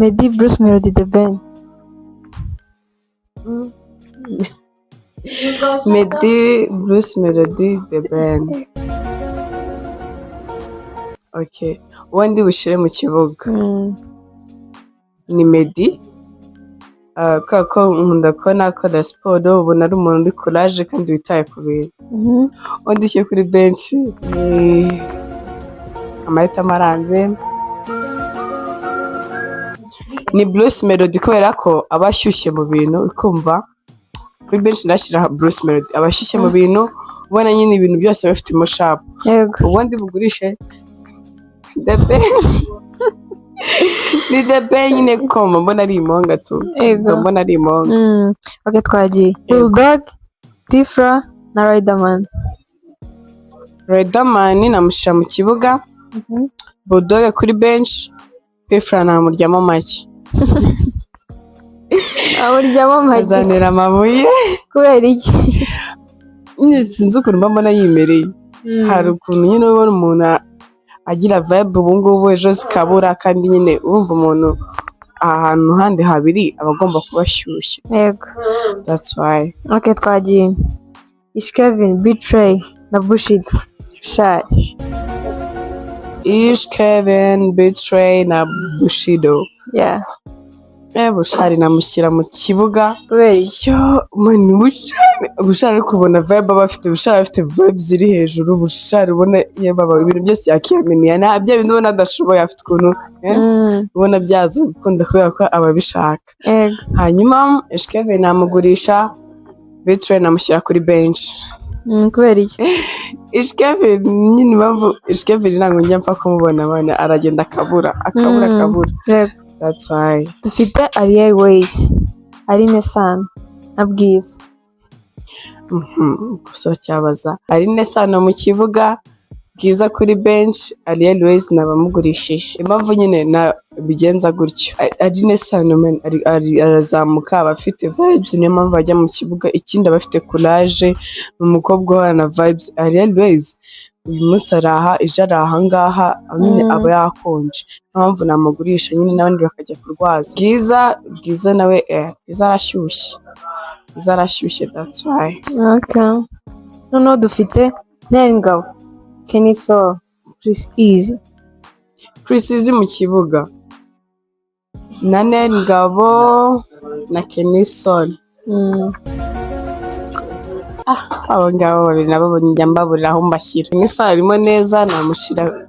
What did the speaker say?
Meddy, Bruce Melody, The Ben. Meddy, Bruce Melody, The Ben. Okay, uwo ndi bushire mu kibuga ni Meddy. Kubera ko nkunda kubona akora siporo, ubona ari umuntu uri courage kandi witaye ku bintu. Uwo ndishyuye kuri benshi ni amahitamo aranze ni Bruce Melody, kubera ko aba ashyushye mu bintu ukumva. Kuri benshi nashyira Bruce Melody, aba ashyushye mu bintu, ubona nyine ibintu byose bafitemo sharp. Ubundi bugurishe The Ben. Ni The Ben nyine kuko mbona ari imonga tu. Mbona ari imonga. Okay, twagiye. Bulldog, Pfla na Riderman. Riderman namushyira mu kibuga. Bulldog kuri bench. Pfla namuryamo make. Amuryamo make. Azanira amabuye. Kubera iki? Sinzi ukuntu mbona yimereye. Hari ukuntu nyine ubona umuntu agira vibe ubu ngubu ejo zikabura, kandi nyine urumva umuntu ahantu handi habiri aba agomba kuba ashyushye. Yego. That's why. Okay, twagiye. Kevin, Betray na bushali. Kevin, Betray na Bushido. Yeah. Bushali namushyira mu kibuga. Yo, man, Bushali ari kubona vibe aba afite. Bushali afite vibe ziri hejuru. Bushali ubona yababa ibintu byose yakiyaminiye. Nta bya bintu ubona adashoboye, afite ukuntu ubona byaza gukunda kubera ko aba abishaka. Hanyuma Kevin namugurisha, Betray namushyira kuri bench. Kubera iki? Kevin nyine impamvu Kevin ntabwo njya mpfa kumubona, abana aragenda akabura. That's why. Dufite Airways, Aline Sano na Bwiza. Gusa cyabaza Aline Sano mu kibuga, Bwiza kuri bench, Airways nabamugurishije. Impamvu nyine na bigenza gutyo, Aline Sano arazamuka, abafite vibes, niyo mpamvu ajya mu kibuga. Ikindi abafite courage, umukobwa uhana vibes. Airways uyu munsi araha, ejo araha ngaha, nyine aba yakonje. Niyo mpamvu namugurisha nyine n'abandi bakajya kurwaza. Bwiza nawe Bwiza arashyushye. That's why. Okay. Noneho dufite Nengabo, Kenny Soul, Chris Easy mu kibuga na Nengabo na Kenny Soul. Abo ngabo babiri nabo njya mbaburira aho mbashyira. Kenny Soul arimo neza, namushyira